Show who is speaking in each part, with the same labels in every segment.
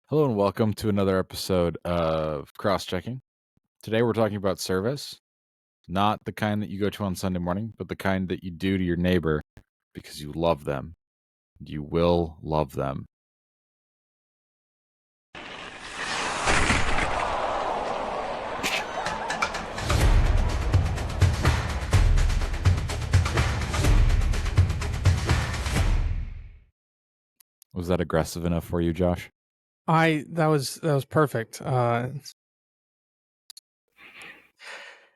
Speaker 1: Hello and welcome to another episode of Cross Checking. Today we're talking about service, not the kind that you go to on Sunday morning, but the kind that you do to your neighbor because you love them. You will love them. Was that aggressive enough for you, Josh?
Speaker 2: That was perfect.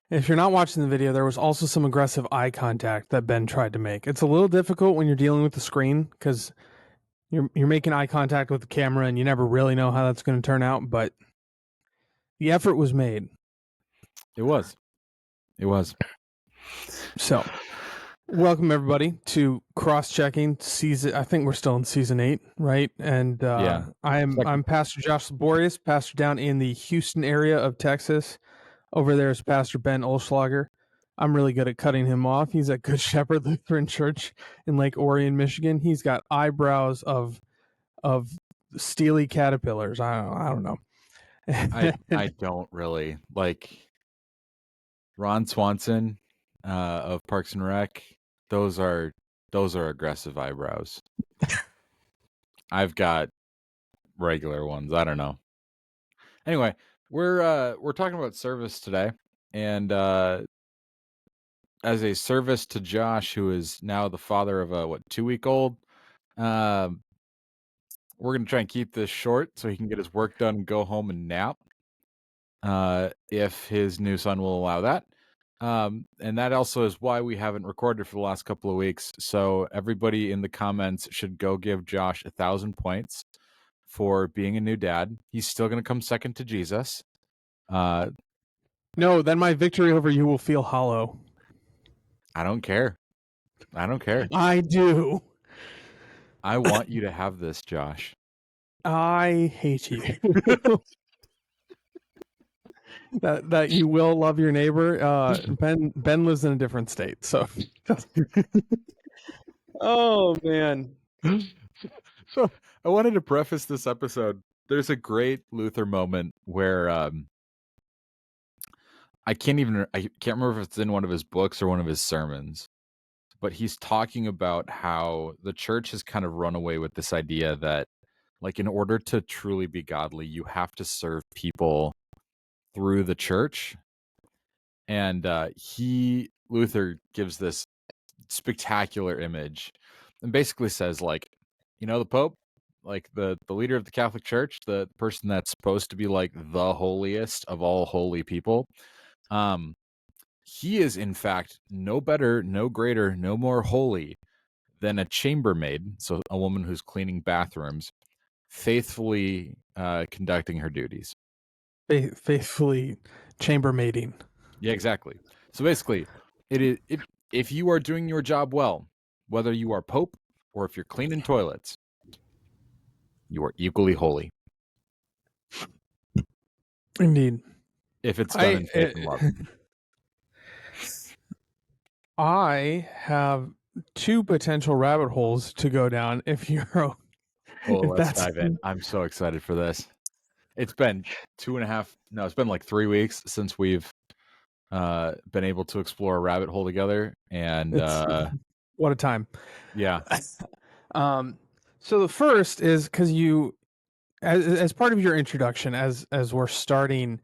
Speaker 2: If you're not watching the video, there was also some aggressive eye contact that Ben tried to make. It's a little difficult when you're dealing with the screen because you're making eye contact with the camera and you never really know how that's going to turn out, but the effort was made.
Speaker 1: It was.
Speaker 2: So, welcome everybody to Cross Checking season. I think we're still in season 8, right? And
Speaker 1: Yeah.
Speaker 2: I'm Pastor Josh Laborious, pastor down in the Houston area of Texas. Over there is Pastor Ben Olschlager. I'm really good at cutting him off. He's at Good Shepherd Lutheran Church in Lake Orion, Michigan. He's got eyebrows of steely caterpillars. I don't know.
Speaker 1: I don't really like Ron Swanson of Parks and Rec. Those are aggressive eyebrows. I've got regular ones. I don't know. Anyway, we're talking about service today, and as a service to Josh, who is now the father of a 2-week-old, we're gonna try and keep this short so he can get his work done and go home and nap, if his new son will allow that. And that also is why we haven't recorded for the last couple of weeks. So everybody in the comments should go give Josh 1,000 points for being a new dad. He's still gonna come second to Jesus.
Speaker 2: No, then my victory over you will feel hollow.
Speaker 1: I don't care.
Speaker 2: I do.
Speaker 1: I want you to have this, Josh.
Speaker 2: I hate you. that you will love your neighbor. Ben lives in a different state, so. Oh man.
Speaker 1: So I wanted to preface this episode. There's a great Luther moment where I can't remember if it's in one of his books or one of his sermons, but he's talking about how the church has kind of run away with this idea that, like, in order to truly be godly, you have to serve people through the church. And Luther gives this spectacular image and basically says, like, the Pope, like the leader of the Catholic Church, the person that's supposed to be like the holiest of all holy people, he is in fact no better, no greater, no more holy than a chambermaid, so a woman who's cleaning bathrooms, faithfully conducting her duties.
Speaker 2: Faithfully chambermaiding.
Speaker 1: Yeah, exactly. So basically, if you are doing your job well, whether you are Pope or if you're cleaning toilets, you are equally holy.
Speaker 2: Indeed.
Speaker 1: If it's done in faith and love.
Speaker 2: I have 2 potential rabbit holes to go down if you're.
Speaker 1: Let's dive in. I'm so excited for this. It's been 2.5. No, it's been like 3 weeks since we've been able to explore a rabbit hole together, and
Speaker 2: what a time.
Speaker 1: Yeah.
Speaker 2: So the first is because you, as part of your introduction, as we're starting,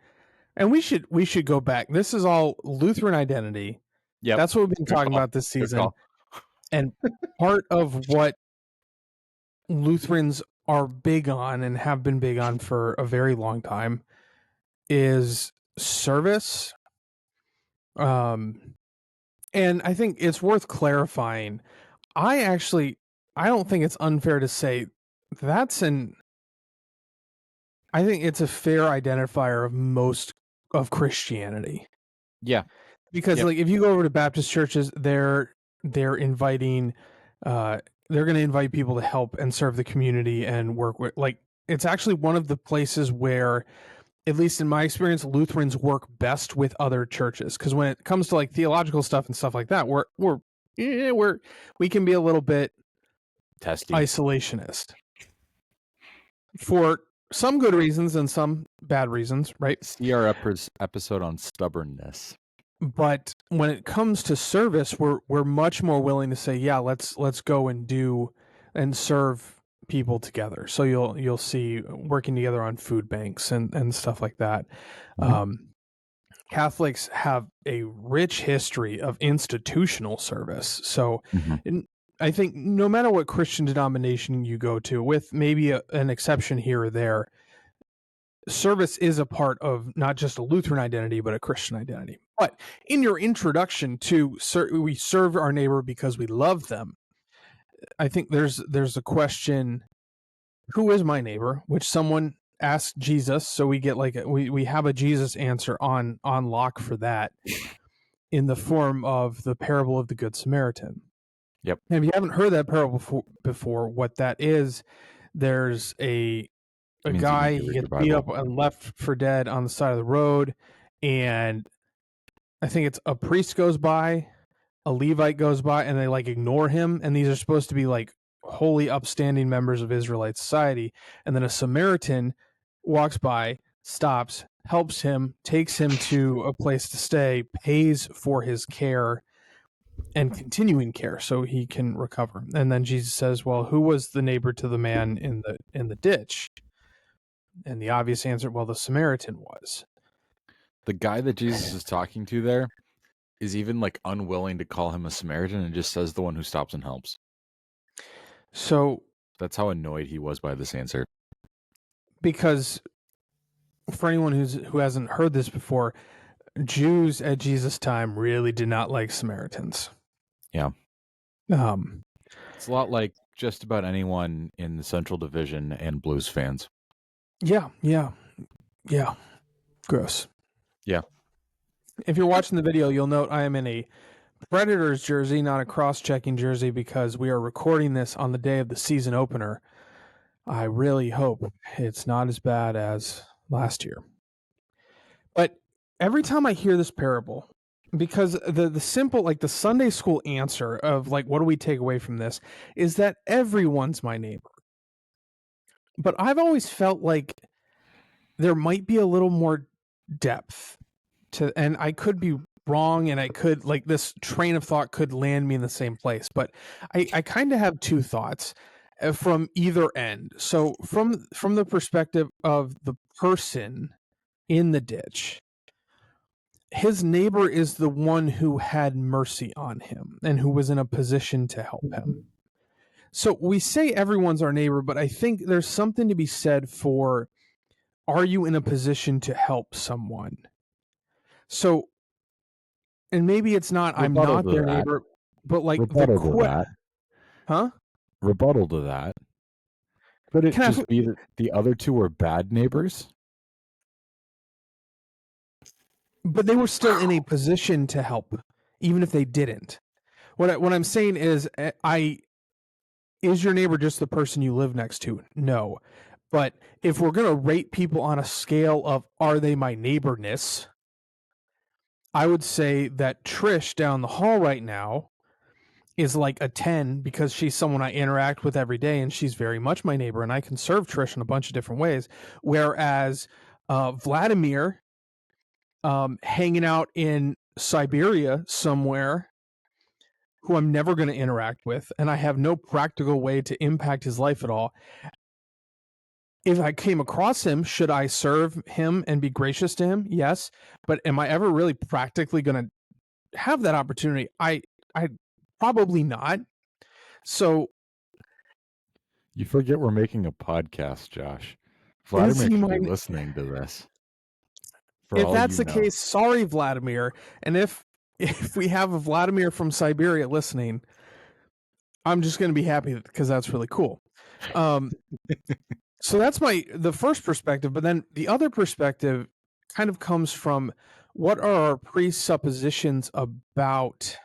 Speaker 2: and we should go back. This is all Lutheran identity.
Speaker 1: Yeah,
Speaker 2: that's what we've been talking about this season, and part of what Lutherans are big on and have been big on for a very long time is service. And I think it's worth clarifying. I don't think it's unfair to say I think it's a fair identifier of most of Christianity.
Speaker 1: Yeah.
Speaker 2: Because like if you go over to Baptist churches, they're inviting they're going to invite people to help and serve the community and work with, like, it's actually one of the places where, at least in my experience, Lutherans work best with other churches. Because when it comes to like theological stuff and stuff like that, we can be a little bit
Speaker 1: testy,
Speaker 2: isolationist for some good reasons and some bad reasons, right?
Speaker 1: See our episode on stubbornness.
Speaker 2: But when it comes to service, we're much more willing to say, yeah, let's go and do and serve people together. So you'll see working together on food banks and stuff like that.
Speaker 1: Mhm.
Speaker 2: Catholics have a rich history of institutional service. So
Speaker 1: Mhm.
Speaker 2: I think no matter what Christian denomination you go to, with maybe an exception here or there, service is a part of not just a Lutheran identity, but a Christian identity. But in your introduction to we serve our neighbor because we love them, I think there's a question: who is my neighbor? Which someone asked Jesus, so we get like we have a Jesus answer on lock for that in the form of the parable of the Good Samaritan.
Speaker 1: Yep.
Speaker 2: And if you haven't heard that parable before, what that is, there's a
Speaker 1: It means you need
Speaker 2: guy,
Speaker 1: to
Speaker 2: he
Speaker 1: read
Speaker 2: gets
Speaker 1: your
Speaker 2: beat up
Speaker 1: Bible.
Speaker 2: and left for dead on the side of the road, and I think it's a priest goes by, a Levite goes by, and they like ignore him, and these are supposed to be like holy upstanding members of Israelite society, and then a Samaritan walks by, stops, helps him, takes him to a place to stay, pays for his care and continuing care so he can recover. And then Jesus says, well, who was the neighbor to the man in the ditch? And the obvious answer, well, the Samaritan was.
Speaker 1: The guy that Jesus is talking to there is even like unwilling to call him a Samaritan and just says the one who stops and helps.
Speaker 2: So,
Speaker 1: That's how annoyed he was by this answer.
Speaker 2: because for anyone who hasn't heard this before, Jews at Jesus' time really did not like Samaritans.
Speaker 1: Yeah.
Speaker 2: Um,
Speaker 1: It's a lot like just about anyone in the Central Division and Blues fans.
Speaker 2: yeah. Gross.
Speaker 1: Yeah.
Speaker 2: If you're watching the video, you'll note I am in a Predators jersey, not a cross-checking jersey, because we are recording this on the day of the season opener. I really hope it's not as bad as last year. But every time I hear this parable, because the simple, like the Sunday school answer of like, what do we take away from this, is that everyone's my neighbor. But I've always felt like there might be a little more depth to, and I could be wrong, and I could, like, this train of thought could land me in the same place, but I kind of have two thoughts from either end. So from the perspective of the person in the ditch, his neighbor is the one who had mercy on him and who was in a position to help him. So we say everyone's our neighbor, but I think there's something to be said for, are you in a position to help someone? So, and maybe it's not, I'm
Speaker 1: Rebuttal
Speaker 2: not
Speaker 1: to
Speaker 2: their
Speaker 1: that.
Speaker 2: neighbor, but like
Speaker 1: Rebuttal to that.
Speaker 2: huh?
Speaker 1: Rebuttal to that. Could it
Speaker 2: Can I ask,
Speaker 1: just be that the other two were bad neighbors?
Speaker 2: but they were still in a position to help, even if they didn't. What I'm saying is, is your neighbor just the person you live next to? No. But if we're gonna rate people on a scale of are they my neighborness, I would say that Trish down the hall right now is like a 10 because she's someone I interact with every day and she's very much my neighbor and I can serve Trish in a bunch of different ways. Whereas Vladimir, hanging out in Siberia somewhere, who I'm never going to interact with, and I have no practical way to impact his life at all. If I came across him, should I serve him and be gracious to him? Yes. But am I ever really practically going to have that opportunity? I probably not. So
Speaker 1: You forget we're making a podcast, Josh.
Speaker 2: is
Speaker 1: Vladimir
Speaker 2: he
Speaker 1: could
Speaker 2: my?
Speaker 1: be listening to this. For
Speaker 2: If
Speaker 1: all
Speaker 2: that's
Speaker 1: you
Speaker 2: the
Speaker 1: know.
Speaker 2: case, sorry, Vladimir. And if we have a Vladimir from Siberia listening, I'm just going to be happy because that's really cool. So that's the first perspective, but then the other perspective kind of comes from, what are our presuppositions about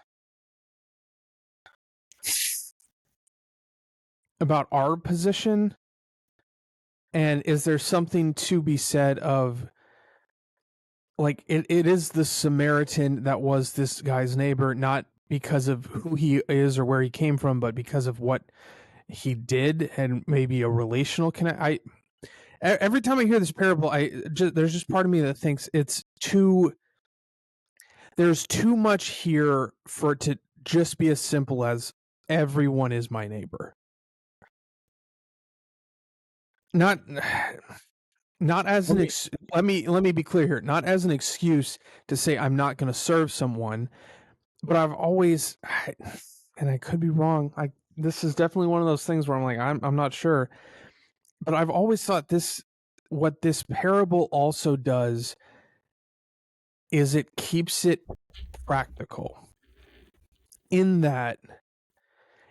Speaker 2: our position, and is there something to be said of, like, it is the Samaritan that was this guy's neighbor, not because of who he is or where he came from, but because of what he did, and maybe a relational connect. every time I hear this parable, there's just part of me that thinks there's too much here for it to just be as simple as everyone is my neighbor. Not not as
Speaker 1: Let
Speaker 2: an
Speaker 1: me
Speaker 2: let me be clear here, not as an excuse to say I'm not going to serve someone, but I've always, and I could be wrong. This is definitely one of those things where I'm like I'm not sure, but I've always thought what this parable also does is it keeps it practical, in that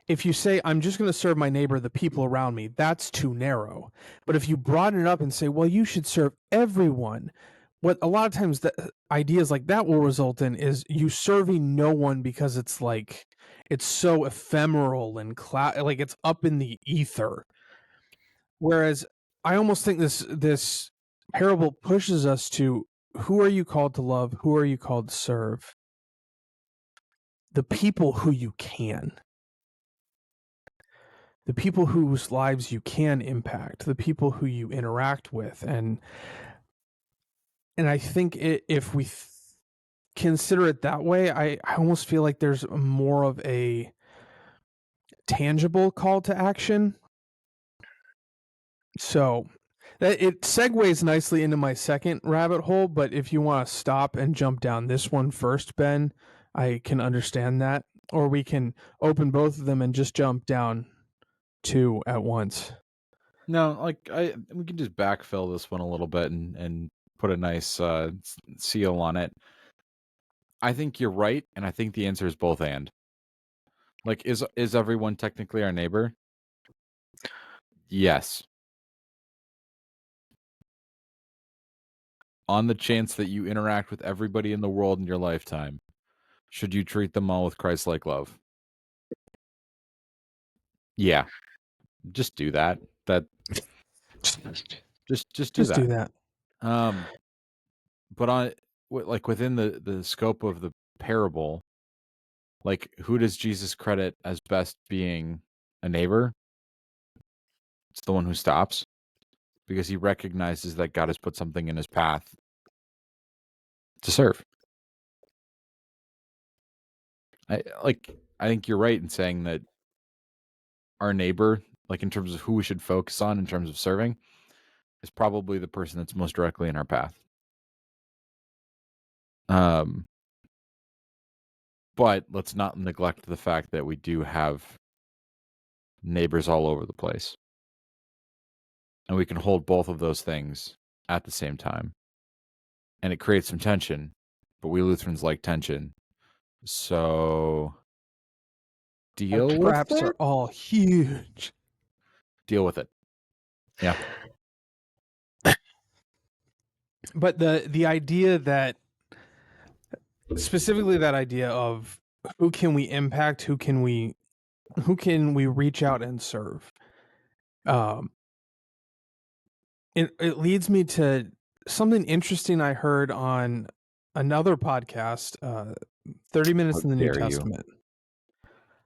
Speaker 2: if you say I'm just going to serve my neighbor, the people around me, that's too narrow. But if you broaden it up and say, well, you should serve everyone, what a lot of times the ideas like that will result in is you serving no one because it's like it's so ephemeral and like it's up in the ether. Whereas I almost think this parable pushes us to, who are you called to love? Who are you called to serve? The people who you can. The people whose lives you can impact, the people who you interact with, and I think if we consider it that way, I almost feel like there's more of a tangible call to action. So that it segues nicely into my second rabbit hole, but if you want to stop and jump down this one first, Ben, I can understand that, or we can open both of them and just jump down two at once.
Speaker 1: No, like we can just backfill this one a little bit and put a nice seal on it. I think you're right, and I think the answer is both and. Like, is everyone technically our neighbor? Yes. On the chance that you interact with everybody in the world in your lifetime, should you treat them all with Christ-like love? Yeah. Just do that. Just do
Speaker 2: Just do
Speaker 1: that.
Speaker 2: that.
Speaker 1: But like within the scope of the parable, like who does Jesus credit as best being a neighbor? It's the one who stops because he recognizes that God has put something in his path to serve. I think you're right in saying that our neighbor, like in terms of who we should focus on in terms of serving, is probably the person that's most directly in our path. But let's not neglect the fact that we do have neighbors all over the place. And we can hold both of those things at the same time. And it creates some tension, but we Lutherans like tension. So
Speaker 2: Our
Speaker 1: deal with
Speaker 2: traps
Speaker 1: it?
Speaker 2: are all huge.
Speaker 1: Deal with it. Yeah.
Speaker 2: But the idea that, specifically that idea of who can we impact, who can we reach out and serve, it leads me to something interesting I heard on another podcast, 30
Speaker 1: How
Speaker 2: Minutes in the New
Speaker 1: dare you
Speaker 2: Testament.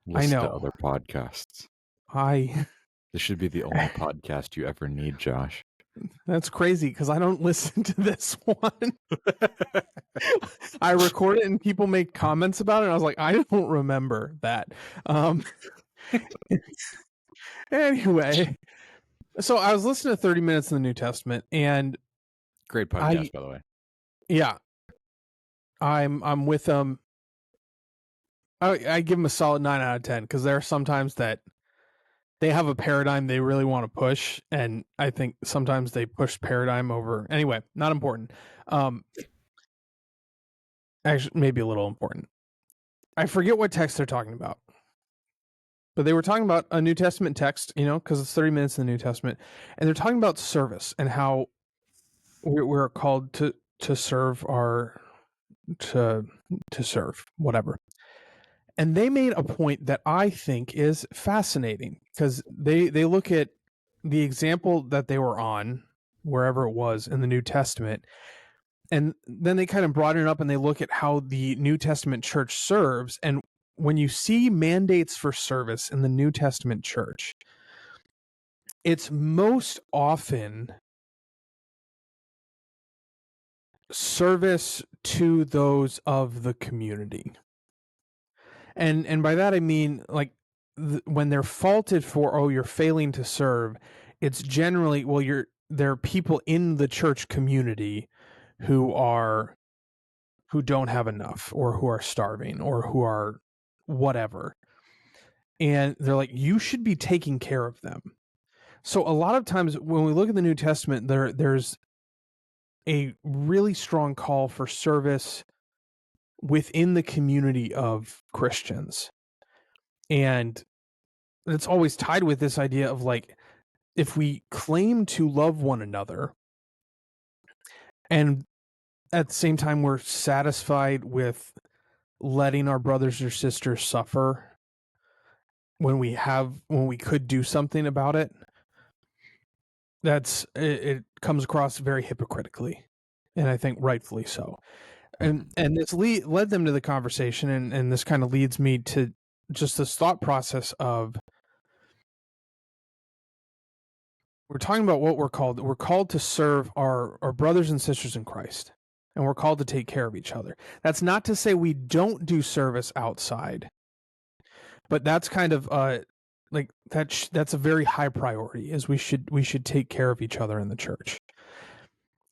Speaker 2: I
Speaker 1: listen to
Speaker 2: know.
Speaker 1: other podcasts?
Speaker 2: I
Speaker 1: This should be the only podcast you ever need, Josh.
Speaker 2: That's crazy because I don't listen to this one. I record it and people make comments about it. And I was like, I don't remember that. Anyway, so I was listening to 30 Minutes in the New Testament, and
Speaker 1: Great
Speaker 2: I
Speaker 1: podcast, by the way.
Speaker 2: yeah, I'm with them. I give them a solid 9 out of 10 because there are sometimes that they have a paradigm they really want to push, and I think sometimes they push paradigm over. Anyway, not important. Actually, maybe a little important. I forget what text they're talking about, but they were talking about a New Testament text, because it's 30 minutes in the New Testament, and they're talking about service and how we're called to serve to serve, whatever. And they made a point that I think is fascinating because they look at the example that they were on, wherever it was in the New Testament, and then they kind of broaden it up and they look at how the New Testament church serves. And when you see mandates for service in the New Testament church, it's most often service to those of the community. And by that I mean, like, when they're faulted for, oh, you're failing to serve, it's generally, well, there are people in the church community who don't have enough, or who are starving, or who are whatever, and they're like, you should be taking care of them. So a lot of times when we look at the New Testament, there's a really strong call for service within the community of Christians. And it's always tied with this idea of, like, if we claim to love one another, and at the same time we're satisfied with letting our brothers or sisters suffer when we could do something about it, it comes across very hypocritically, and I think rightfully so.
Speaker 1: Mhm.
Speaker 2: And this led them to the conversation, and this kind of leads me to just this thought process of, we're talking about what we're called to serve our brothers and sisters in Christ, and we're called to take care of each other. That's not to say we don't do service outside, but that's kind of like that's a very high priority, is we should take care of each other in the church.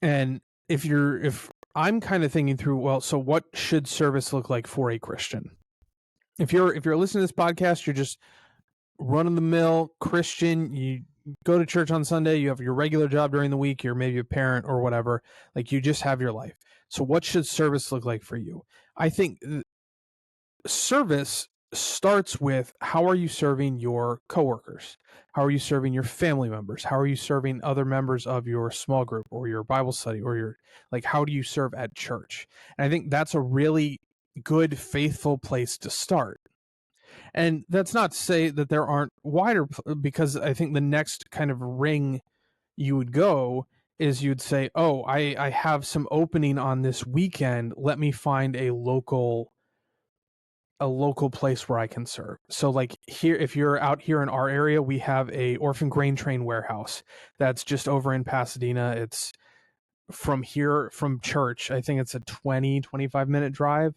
Speaker 2: And if I'm kind of thinking through, well, so what should service look like for a Christian? If you're listening to this podcast, you're just run of the mill Christian. You go to church on Sunday, you have your regular job during the week, you're maybe a parent or whatever, like, you just have your life. So what should service look like for you? I think service starts with, how are you serving your coworkers? How are you serving your family members? How are you serving other members of your small group or your Bible study, or your, like, how do you serve at church? And I think that's a really good, faithful place to start. And that's not to say that there aren't wider, because I think the next kind of ring you would go is, you'd say, oh, I have some opening on this weekend. Let me find a local place where I can serve. So, like, here, if you're out here in our area, we have a orphan grain train warehouse that's just over in Pasadena. It's from church, I think it's a 25 minute drive,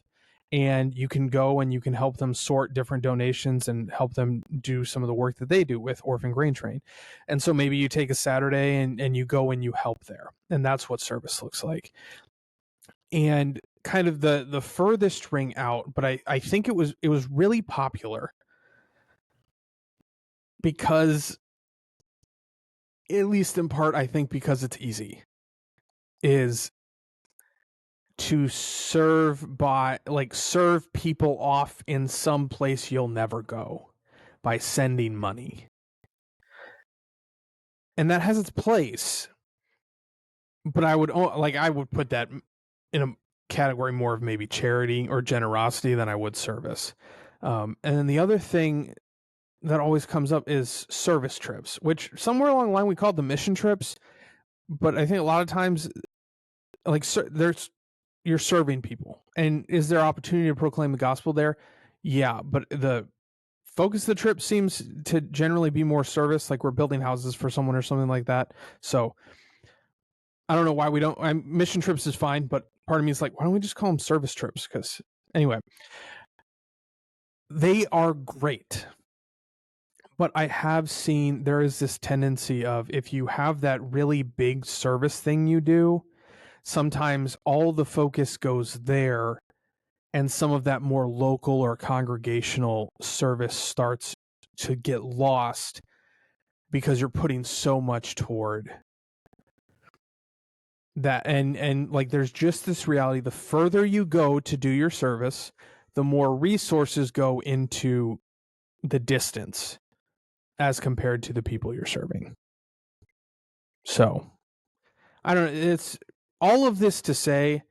Speaker 2: and you can go and you can help them sort different donations and help them do some of the work that they do with Orphan Grain Train. And so maybe you take a Saturday and you go and you help there. And that's what service looks like. And kind of the furthest ring out, but I think it was really popular because, at least in part, I think because it's easy, is to serve people off in some place you'll never go by sending money. And that has its place, but I would put that in a category more of maybe charity or generosity than I would service. And then the other thing that always comes up is service trips, which somewhere along the line we called them mission trips, but I think a lot of times, like, there's you're serving people, and is there opportunity to proclaim the gospel there? Yeah, but the focus of the trip seems to generally be more service, like we're building houses for someone or something like that. So I don't know why we don't. Mission trips is fine, but part of me is like, why don't we just call them service trips? Because anyway, they are great. But I have seen there is this tendency of, if you have that really big service thing you do, sometimes all the focus goes there, and some of that more local or congregational service starts to get lost because you're putting so much toward that. And like, there's just this reality: the further you go to do your service, the more resources go into the distance as compared to the people you're serving. So I don't know, it's all of this to say,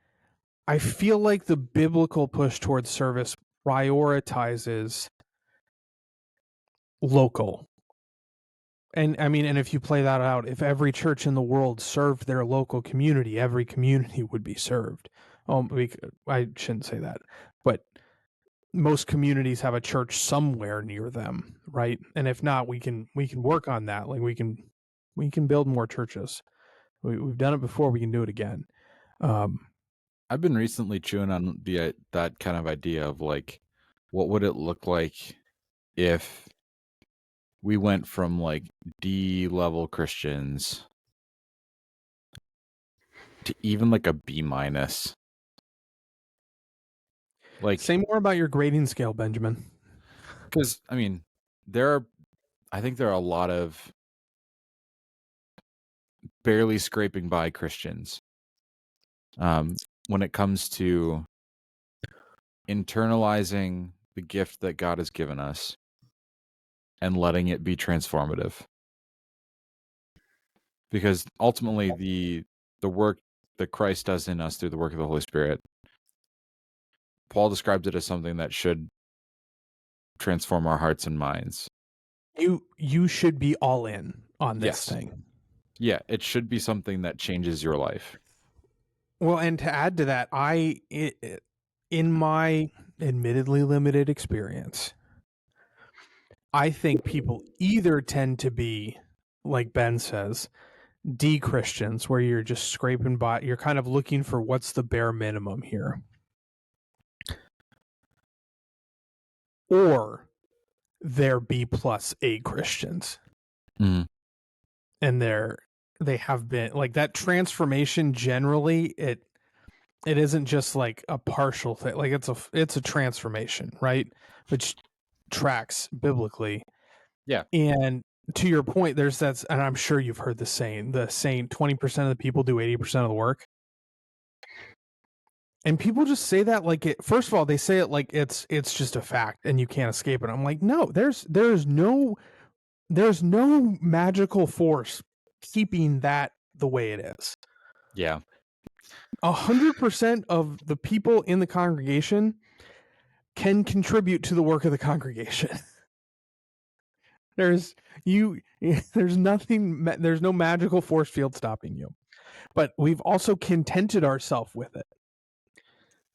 Speaker 2: I feel like the biblical push towards service prioritizes local. And I mean, and if you play that out, if every church in the world served their local community, every community would be served. I shouldn't say that, but most communities have a church somewhere near them, right? And if not, we can work on that. Like, we can build more churches. We've done it before. We can do it again.
Speaker 1: I've been recently chewing on that kind of idea of like, what would it look like if we went from like D level Christians to even like a B minus? Like,
Speaker 2: Say more about your grading scale, Benjamin.
Speaker 1: because I mean, there are, I think there are a lot of barely scraping by Christians when it comes to internalizing the gift that God has given us and letting it be transformative. Because ultimately the work that Christ does in us through the work of the Holy Spirit, Paul describes it as something that should transform our hearts and minds.
Speaker 2: You should be all in on this
Speaker 1: Yes.
Speaker 2: thing.
Speaker 1: Yeah, it should be something that changes your life.
Speaker 2: Well, and to add to that, in my admittedly limited experience, I think people either tend to be, like Ben says, D Christians, where you're just scraping by, you're kind of looking for what's the bare minimum here, or they're B plus A Christians,
Speaker 1: Mm-hmm.
Speaker 2: and they have been like that transformation. Generally, it isn't just like a partial thing, like it's a transformation, right, which tracks biblically.
Speaker 1: Yeah.
Speaker 2: And to your point, there's that, and I'm sure you've heard the saying 20% of the people do 80% of the work. And people just say that like it, first of all, they say it like it's just a fact and you can't escape it. I'm like, no, there's no magical force keeping that the way it is.
Speaker 1: Yeah.
Speaker 2: 100% of the people in the congregation can contribute to the work of the congregation. there's there's nothing, there's no magical force field stopping you. But we've also contented ourselves with it.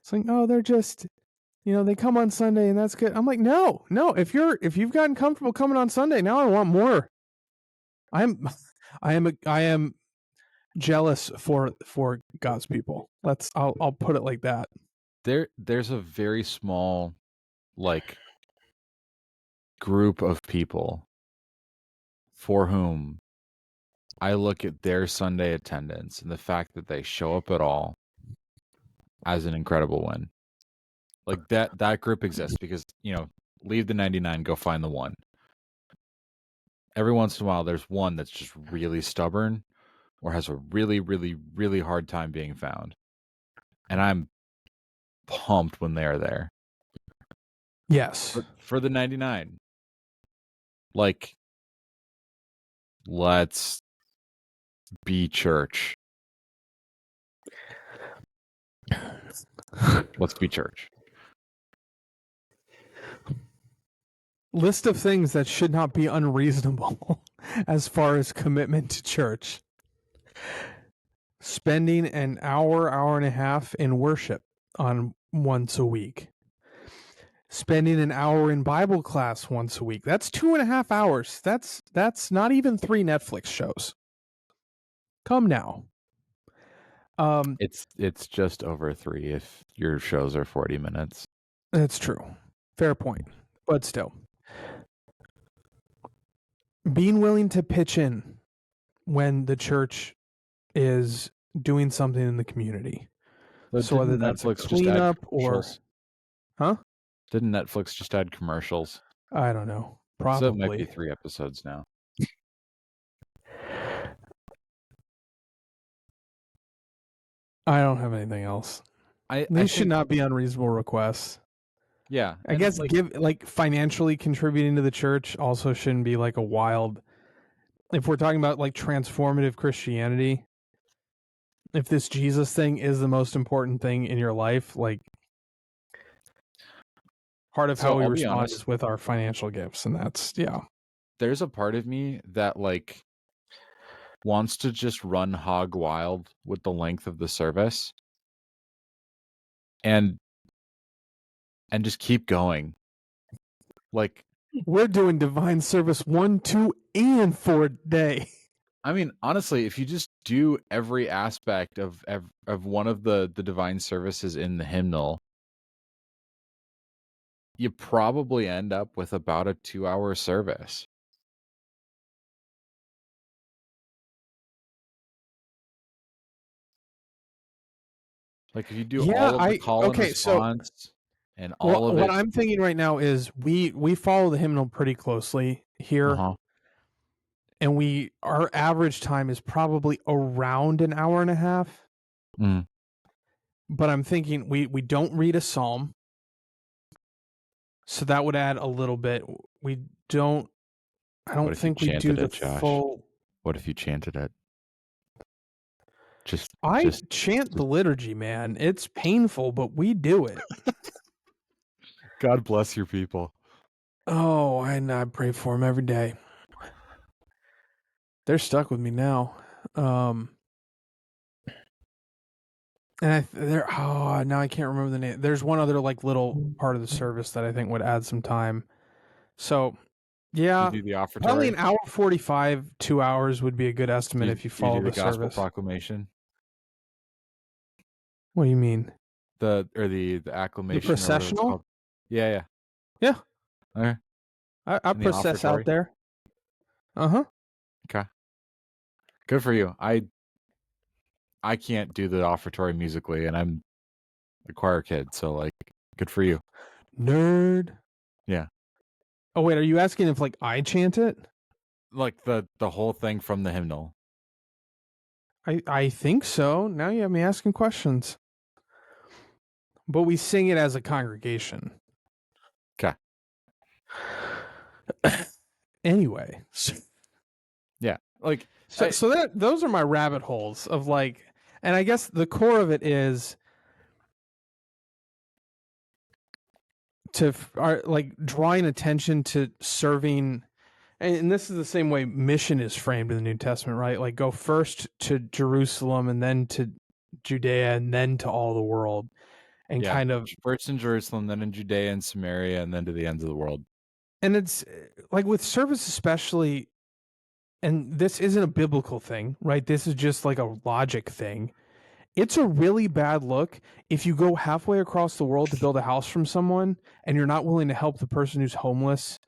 Speaker 2: It's like, oh, they're just, they come on Sunday and that's good. I'm like, no. If you've gotten comfortable coming on Sunday, now I want more. I am jealous for God's people. I'll put it like that.
Speaker 1: There's a very small like group of people for whom I look at their Sunday attendance and the fact that they show up at all as an incredible win. Like that group exists because, leave the 99, go find the one. Every once in a while there's one that's just really stubborn or has a really, really, really hard time being found. And I'm pumped when they're there.
Speaker 2: Yes.
Speaker 1: But for the 99, like, let's be church. Let's be church.
Speaker 2: List of things that should not be unreasonable as far as commitment to church. Spending an hour and a half in worship on once a week. Spending an hour in Bible class once a week. That's 2.5 hours. That's not even 3 Netflix shows. Come now.
Speaker 1: It's just over 3 if your shows are 40 minutes.
Speaker 2: That's true. Fair point. But still. Being willing to pitch in when the church is doing something in the community. So whether
Speaker 1: Didn't
Speaker 2: that's a
Speaker 1: Netflix just add
Speaker 2: cleanup or,
Speaker 1: commercials?
Speaker 2: huh?
Speaker 1: Didn't Netflix just add commercials?
Speaker 2: I don't know.
Speaker 1: So it might be
Speaker 2: Probably.
Speaker 1: 3 episodes now.
Speaker 2: I don't have anything else.
Speaker 1: I
Speaker 2: These should
Speaker 1: think,
Speaker 2: not be unreasonable requests.
Speaker 1: yeah,
Speaker 2: I
Speaker 1: and
Speaker 2: guess financially contributing to the church also shouldn't be like a wild. If we're talking about like transformative Christianity, if this Jesus thing is the most important thing in your life, like part of how
Speaker 1: so
Speaker 2: we
Speaker 1: I'll be
Speaker 2: respond
Speaker 1: honest,
Speaker 2: is with our financial gifts, and that's
Speaker 1: there's a part of me that like wants to just run hog wild with the length of the service and just keep going. Like,
Speaker 2: We're doing divine service 1, 2, and 4 day.
Speaker 1: I mean, honestly, if you just do every aspect of one of the divine services in the hymnal, you probably end up with about a 2-hour service. Like, if you do
Speaker 2: Yeah,
Speaker 1: all of the
Speaker 2: I
Speaker 1: call and
Speaker 2: okay, so
Speaker 1: response and
Speaker 2: well,
Speaker 1: all of
Speaker 2: what
Speaker 1: it.
Speaker 2: I'm thinking right now is we follow the hymnal pretty closely here,
Speaker 1: Uh-huh.
Speaker 2: and our average time is probably around an hour and a half.
Speaker 1: Mm.
Speaker 2: But I'm thinking we don't read a psalm, so that would add a little bit. We don't. I
Speaker 1: What
Speaker 2: don't
Speaker 1: if you
Speaker 2: think we do
Speaker 1: chanted
Speaker 2: the
Speaker 1: it, Josh?
Speaker 2: full.
Speaker 1: What if you chanted it? Just
Speaker 2: I
Speaker 1: just
Speaker 2: chant the
Speaker 1: just
Speaker 2: liturgy, man. It's painful, but we do it.
Speaker 1: God bless your people.
Speaker 2: Oh, I pray for them every day. They're stuck with me now. Um, and now I can't remember the name. There's one other like little part of the service that I think would add some time. So
Speaker 1: Do you
Speaker 2: yeah,
Speaker 1: do the
Speaker 2: probably an
Speaker 1: offertory?
Speaker 2: hour 45, 2 hours would be a good
Speaker 1: Do
Speaker 2: estimate
Speaker 1: you
Speaker 2: if you
Speaker 1: do you
Speaker 2: follow
Speaker 1: do the
Speaker 2: the
Speaker 1: gospel
Speaker 2: service.
Speaker 1: proclamation?
Speaker 2: What do you mean?
Speaker 1: The
Speaker 2: The
Speaker 1: acclamation or whatever it's
Speaker 2: processional?
Speaker 1: called? Yeah, yeah.
Speaker 2: Yeah,
Speaker 1: Okay.
Speaker 2: I
Speaker 1: And the
Speaker 2: process out
Speaker 1: offertory?
Speaker 2: there. Uh huh.
Speaker 1: Okay. Good for you. I can't do the offertory musically, and I'm a choir kid, so, like, good for you.
Speaker 2: Nerd.
Speaker 1: Yeah.
Speaker 2: Oh wait, are you asking if like I chant it?
Speaker 1: Like, the whole thing from the hymnal.
Speaker 2: I think so. Now you have me asking questions. But we sing it as a congregation.
Speaker 1: 'Kay.
Speaker 2: Anyway,
Speaker 1: Yeah. Like,
Speaker 2: so
Speaker 1: I
Speaker 2: so that those are my rabbit holes of like, and I guess the core of it is like drawing attention to serving. And this is the same way mission is framed in the New Testament, right? Like go first to Jerusalem and then to Judea and then to all the world, and
Speaker 1: yeah.
Speaker 2: kind of,
Speaker 1: First in Jerusalem, then in Judea and Samaria, and then to the ends of the world.
Speaker 2: and it's like with service especially, and this isn't a biblical thing, right? This is just like a logic thing. It's a really bad look if you go halfway across the world to build a house from someone and you're not willing to help the person who's homeless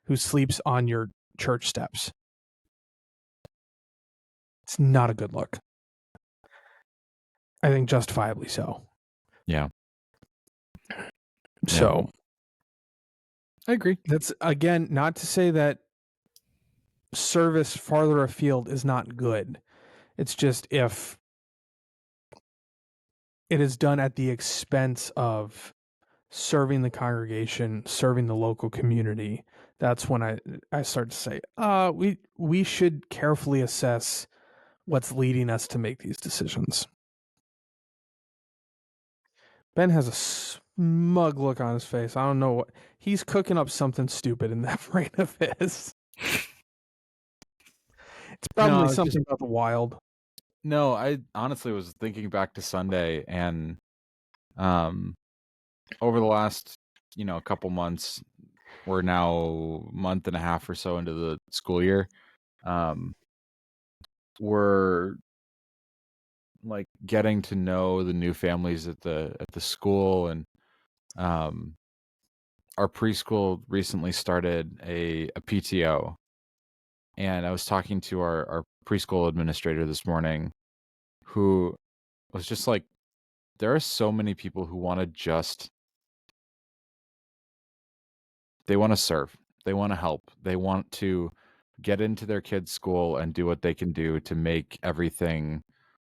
Speaker 2: who sleeps on your church steps. It's not a good look. I think justifiably so.
Speaker 1: Yeah. Yeah.
Speaker 2: So
Speaker 1: I agree.
Speaker 2: that's again not to say that service farther afield is not good. It's just if it is done at the expense of serving the congregation, serving the local community, that's when I start to say, we should carefully assess what's leading us to make these decisions. Ben has a smug look on his face. I don't know what he's cooking up something stupid in that brain of his. It's
Speaker 1: No,
Speaker 2: probably
Speaker 1: I was just
Speaker 2: something about the wild.
Speaker 1: no, I honestly was thinking back to Sunday and, um, over the last, couple months, we're now a month and a half or so into the school year. Um, we're like getting to know the new families at the school, and um our preschool recently started a PTO, and I was talking to our preschool administrator this morning who was just like, there are so many people who want to just they want to serve. They want to help. They want to get into their kids' school and do what they can do to make everything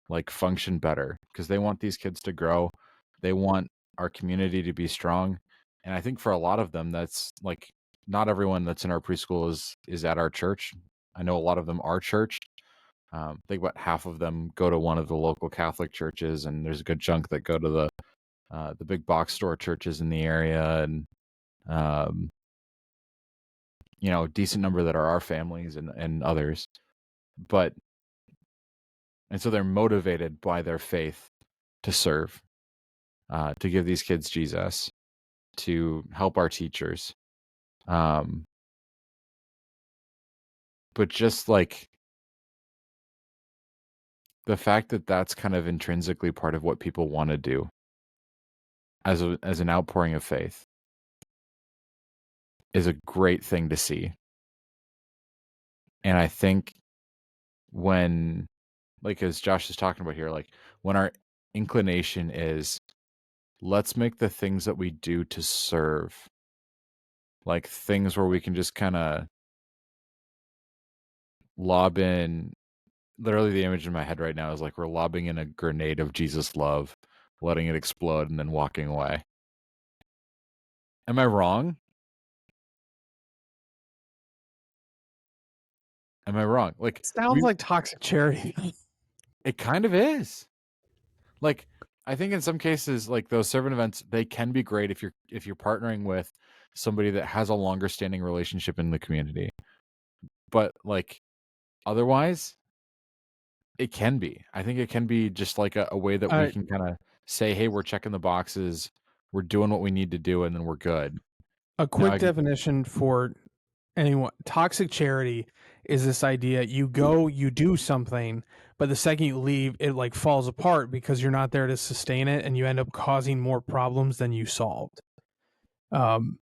Speaker 1: like function better because they want these kids to grow. They want our community to be strong. And I think for a lot of them that's like not everyone that's in our preschool is at our church. I know a lot of them are churched. I think about half of them go to one of the local Catholic churches, and there's a good chunk that go to the big box store churches in the area, and um, a decent number that are our families and others. But and so they're motivated by their faith to serve, to give these kids Jesus, to help our teachers. Um, but just like the fact that that's kind of intrinsically part of what people wanna do as an outpouring of faith is a great thing to see, and I think when like, as Josh is talking about here, like, when our inclination is, "Let's make the things that we do to serve," like, things where we can just kinda lob in literally the image in my head right now is, like, we're lobbing in a grenade of Jesus love, letting it explode, and then walking away. Am I wrong? Am I wrong? Like,
Speaker 2: Sounds
Speaker 1: we
Speaker 2: like toxic charity.
Speaker 1: it kind of is. Like, I think in some cases, like, those servant events, they can be great if you're partnering with somebody that has a longer standing relationship in the community. But, like, otherwise, it can be. I think it can be just, like, a way that we
Speaker 2: Uh,
Speaker 1: can kinda say, "Hey, we're checking the boxes, we're doing what we need to do, and then we're good."
Speaker 2: a
Speaker 1: Now
Speaker 2: quick
Speaker 1: I can
Speaker 2: definition for anyone toxic charity is this idea you go, you do something, but the second you leave, it like falls apart because you're not there to sustain it and you end up causing more problems than you solved. Um,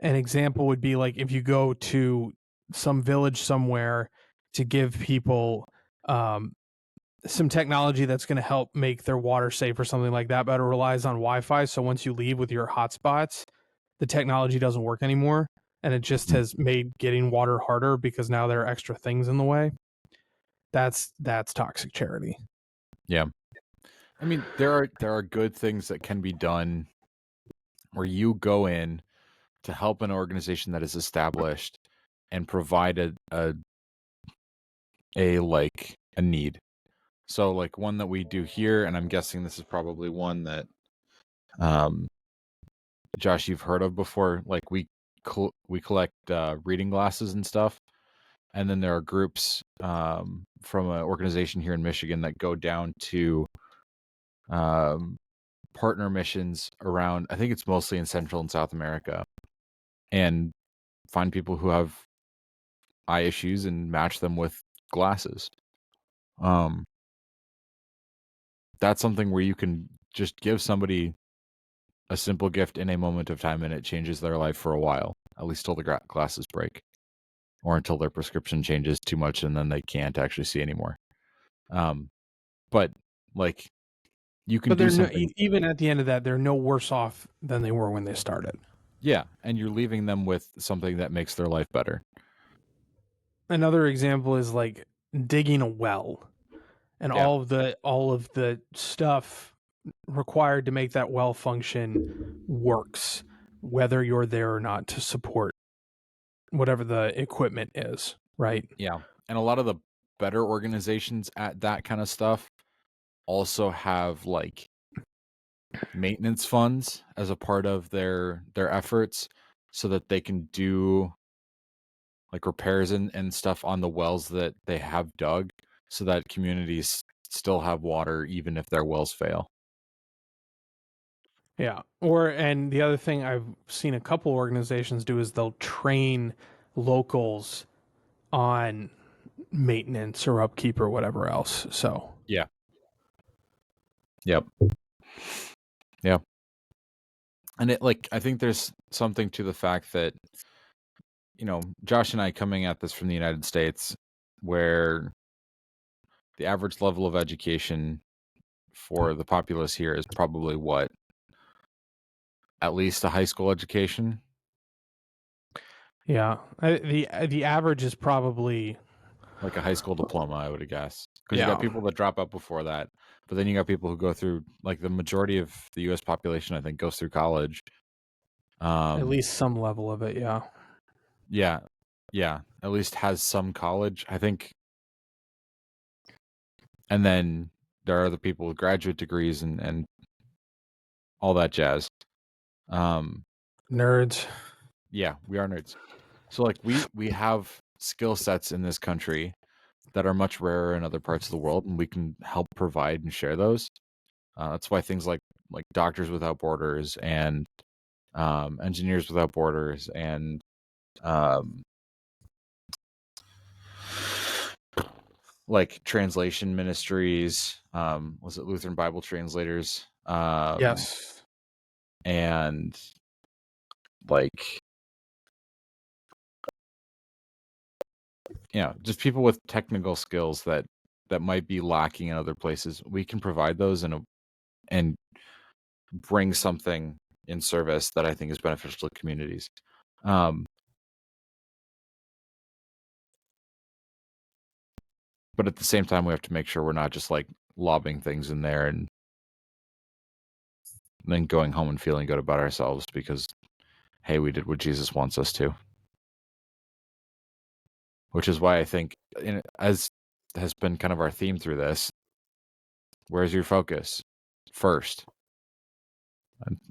Speaker 2: an example would be like if you go to some village somewhere to give people um, some technology that's going to help make their water safe or something like that, but it relies on Wi-Fi. So once you leave with your hotspots, the technology doesn't work anymore, and it just
Speaker 1: Mhm.
Speaker 2: has made getting water harder because now there are extra things in the way. That's toxic charity.
Speaker 1: Yeah. I mean, there are good things that can be done where you go in to help an organization that is established and provide like, a need. So, like, one that we do here, and I'm guessing this is probably one that, um, Josh, you've heard of before, like, we collect, reading glasses and stuff, and then there are groups, from an organization here in Michigan that go down to, um, partner missions around I think it's mostly in Central and South America, and find people who have eye issues and match them with glasses. Um, that's something where you can just give somebody a simple gift in a moment of time, and it changes their life for a while, at least till the glasses break, or until their prescription changes too much and then they can't actually see anymore. Um, but like you can
Speaker 2: But
Speaker 1: do
Speaker 2: they're no,
Speaker 1: something,
Speaker 2: even at the end of that, they're no worse off than they were when they started.
Speaker 1: yeah, and you're leaving them with something that makes their life better.
Speaker 2: Another example is like digging a well and
Speaker 1: Yeah,
Speaker 2: all of the stuff required to make that well function works, whether you're there or not to support whatever the equipment is, right?
Speaker 1: yeah, and a lot of the better organizations at that kind of stuff also have like maintenance funds as a part of their efforts so that they can do like repairs and stuff on the wells that they have dug so that communities still have water even if their wells fail.
Speaker 2: Yeah. Or and the other thing I've seen a couple organizations do is they'll train locals on maintenance or upkeep or whatever else. So,
Speaker 1: Yeah. Yep. Yep. And it like I think there's something to the fact that, Josh and I coming at this from the United States where the average level of education for the populace here is probably what? At least a high school education?
Speaker 2: yeah, the average is probably
Speaker 1: Like a high school diploma, I would guess, because you got
Speaker 2: yeah,
Speaker 1: people that drop out before that, but then you got people who go through like, the majority of the US population, I think, goes through college.
Speaker 2: at
Speaker 1: Um,
Speaker 2: least some level of it, yeah.
Speaker 1: yeah, yeah, at least has some college, I think, and then there are the people with graduate degrees and all that jazz. Um,
Speaker 2: Nerds.
Speaker 1: yeah, we are nerds. So, like, we have skill sets in this country that are much rarer in other parts of the world, and we can help provide and share those. That's why things like Doctors Without Borders and Engineers Without Borders and um, like translation ministries. Was it Lutheran Bible Translators?
Speaker 2: Yes.
Speaker 1: And like, just people with technical skills that might be lacking in other places. We can provide those and bring something in service that I think is beneficial to communities. But at the same time, we have to make sure we're not just like lobbing things in there and then going home and feeling good about ourselves because, hey, we did what Jesus wants us to. Which is why I think, as has been kind of our theme through this, where's your focus first?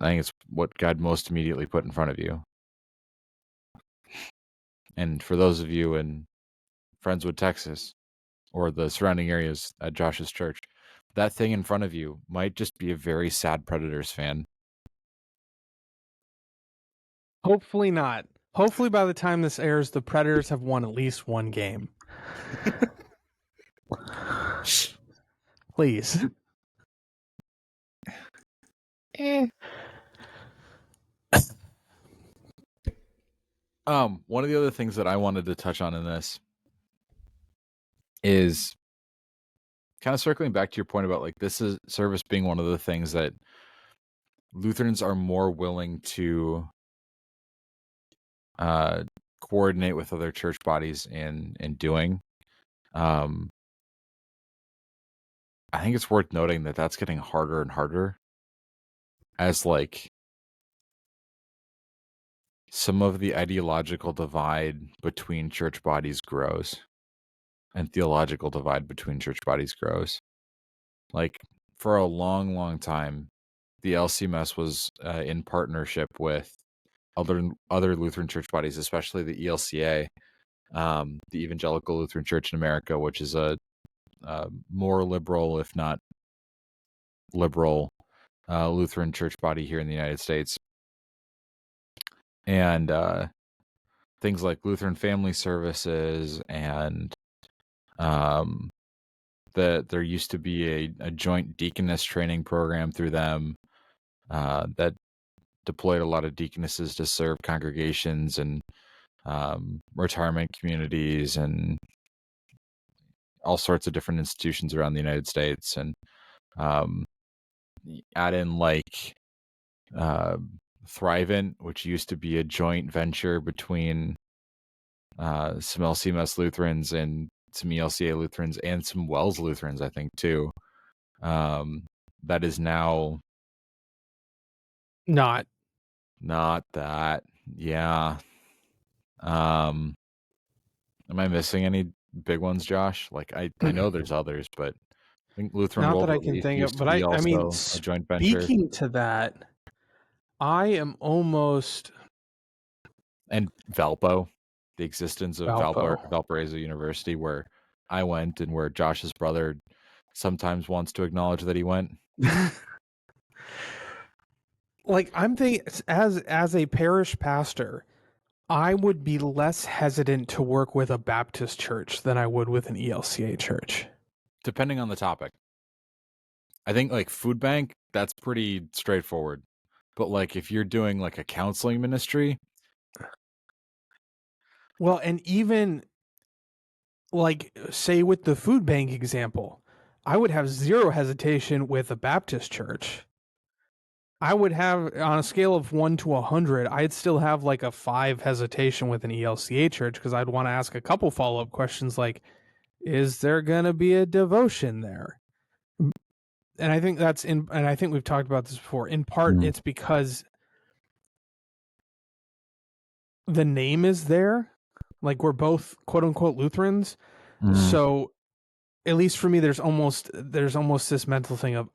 Speaker 1: I think it's what God most immediately put in front of you. And for those of you in Friendswood, Texas, or the surrounding areas at Josh's church, that thing in front of you might just be a very sad Predators fan.
Speaker 2: Hopefully not. Hopefully by the time this airs, the Predators have won at least one game. Please.
Speaker 1: One of the other things that I wanted to touch on in this is kind of circling back to your point about like this is service being one of the things that Lutherans are more willing to coordinate with other church bodies in doing. I think it's worth noting that that's getting harder and harder as like some of the ideological divide between church bodies grows and theological divide between church bodies grows. Like for a long, long time, the LCMS was in partnership with other Lutheran church bodies, especially the ELCA, the Evangelical Lutheran Church in America, which is a more liberal, if not liberal, Lutheran church body here in the United States. And things like Lutheran Family Services, and there used to be a joint deaconess training program through them that deployed a lot of deaconesses to serve congregations and retirement communities and all sorts of different institutions around the United States. And add in like Thrivent, which used to be a joint venture between some LCMS Lutherans and some ELCA Lutherans and some Wells Lutherans, I think, too. That is now
Speaker 2: Not.
Speaker 1: not that. Yeah. Am I missing any big ones, Josh? Like I know there's others, but I think Lutheran
Speaker 2: Not
Speaker 1: World
Speaker 2: that I can
Speaker 1: Relief
Speaker 2: think of,
Speaker 1: used to
Speaker 2: but
Speaker 1: be
Speaker 2: I mean,
Speaker 1: also a joint venture.
Speaker 2: speaking to that, I am almost
Speaker 1: And Valpo, the existence of
Speaker 2: Valpo.
Speaker 1: Valparaiso University, where I went and where Josh's brother sometimes wants to acknowledge that he went.
Speaker 2: Like I'm thinking, as a parish pastor, I would be less hesitant to work with a Baptist church than I would with an ELCA church.
Speaker 1: Depending on the topic. I think like food bank, that's pretty straightforward. But like if you're doing like a counseling ministry,
Speaker 2: Well, and even like say with the food bank example, I would have zero hesitation with a Baptist church. I would have on a scale of 1 to 100, I'd still have like a 5 hesitation with an ELCA church because I'd want to ask a couple follow-up questions like, is there going to be a devotion there? And I think and I think we've talked about this before. In part, it's because the name is there. Like we're both quote unquote Lutherans. So at least for me, there's almost this mental thing of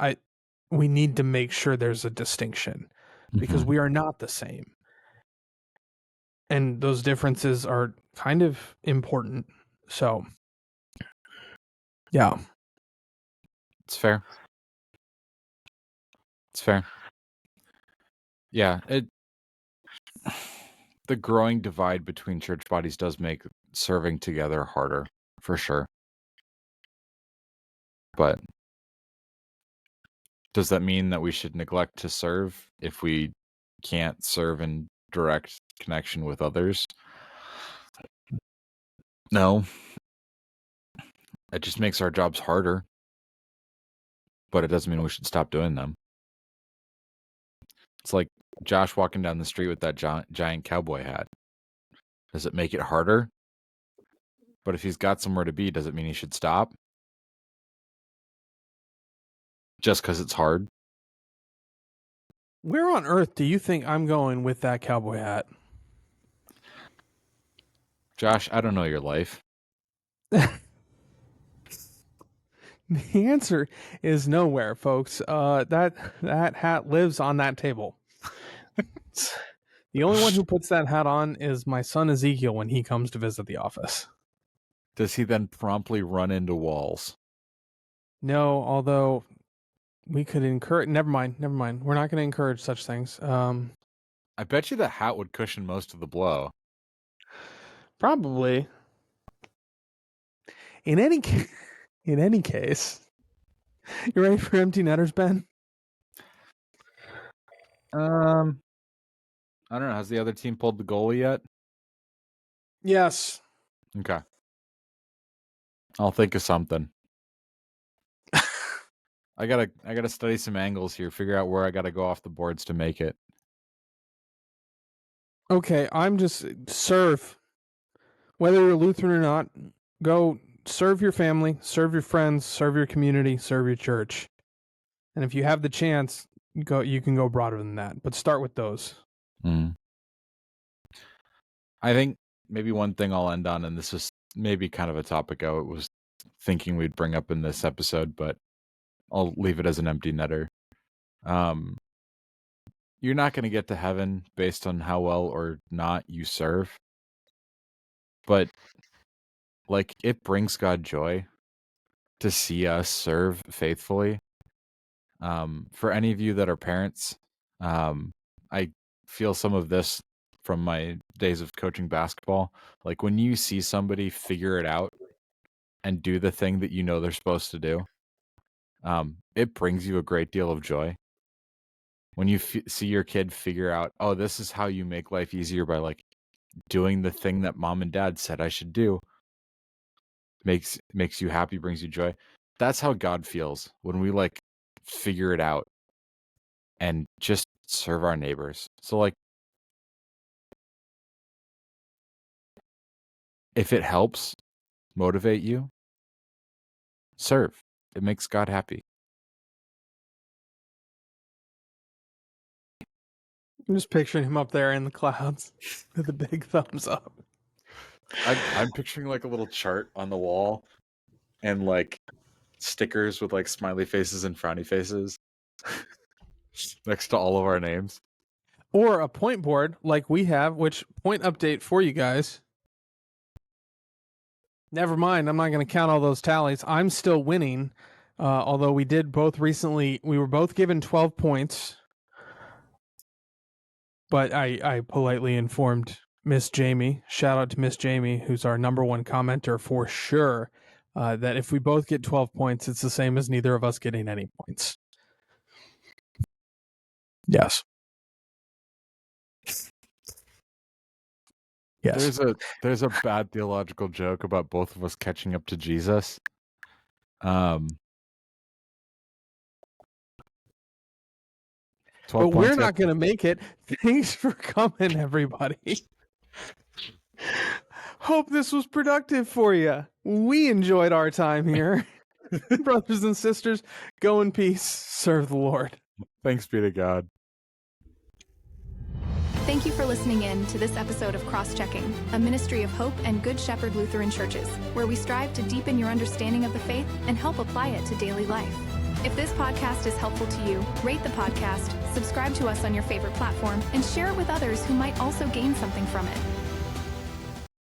Speaker 2: we need to make sure there's a distinction because we are not the same. And those differences are kind of important. So yeah.
Speaker 1: it's fair. It's fair. Yeah, the growing divide between church bodies does make serving together harder, for sure. But does that mean that we should neglect to serve if we can't serve in direct connection with others? No. It just makes our jobs harder, but it doesn't mean we should stop doing them. It's like Josh walking down the street with that giant cowboy hat. Does it make it harder? But if he's got somewhere to be, does it mean he should stop? Just because it's hard?
Speaker 2: Where on earth do you think I'm going with that cowboy hat?
Speaker 1: Josh, I don't know your life.
Speaker 2: The answer is nowhere, folks. That hat lives on that table. The only one who puts that hat on is my son Ezekiel when he comes to visit the office.
Speaker 1: Does he then promptly run into walls?
Speaker 2: No, although we could encourage. Never mind. We're not going to encourage such things.
Speaker 1: I bet you the hat would cushion most of the blow.
Speaker 2: Probably. In any case, you ready for empty netters, Ben?
Speaker 1: I don't know. Has the other team pulled the goalie yet?
Speaker 2: Yes.
Speaker 1: Okay. I'll think of something. I gotta study some angles here, figure out where I gotta go off the boards to make it.
Speaker 2: Okay, I'm just serve. Whether you're Lutheran or not, go serve your family, serve your friends, serve your community, serve your church. And if you have the chance, you can go broader than that. But start with those.
Speaker 1: I think maybe one thing I'll end on, and this is maybe kind of a topic I was thinking we'd bring up in this episode, but I'll leave it as an empty netter. You're not going to get to heaven based on how well or not you serve. But, like, it brings God joy to see us serve faithfully. For any of you that are parents, I feel some of this from my days of coaching basketball. Like, when you see somebody figure it out and do the thing that you know they're supposed to do, it brings you a great deal of joy. When you see your kid figure out, oh, this is how you make life easier by, like, doing the thing that mom and dad said I should do, makes you happy, brings you joy. That's how God feels when we, like, figure it out and just serve our neighbors. So, like, if it helps motivate you, serve. It makes God happy.
Speaker 2: I'm just picturing him up there in the clouds with a big thumbs up.
Speaker 1: I'm picturing, like, a little chart on the wall and, like, stickers with, like, smiley faces and frowny faces next to all of our names.
Speaker 2: Or a point board like we have, which point update for you guys. Never mind, I'm not going to count all those tallies. I'm still winning, although we were both given 12 points. But I politely informed Miss Jamie, shout out to Miss Jamie, who's our number one commenter for sure, that if we both get 12 points, it's the same as neither of us getting any points. Yes. Yes.
Speaker 1: There's a bad theological joke about both of us catching up to Jesus. 12
Speaker 2: but we're not going to make it. Thanks for coming, everybody. Hope this was productive for you. We enjoyed our time here. Brothers and sisters, go in peace. Serve the Lord.
Speaker 1: Thanks be to God.
Speaker 3: Thank you for listening in to this episode of Cross-Checking, a ministry of Hope and Good Shepherd Lutheran Churches, where we strive to deepen your understanding of the faith and help apply it to daily life. If this podcast is helpful to you, rate the podcast, subscribe to us on your favorite platform, and share it with others who might also gain something from it.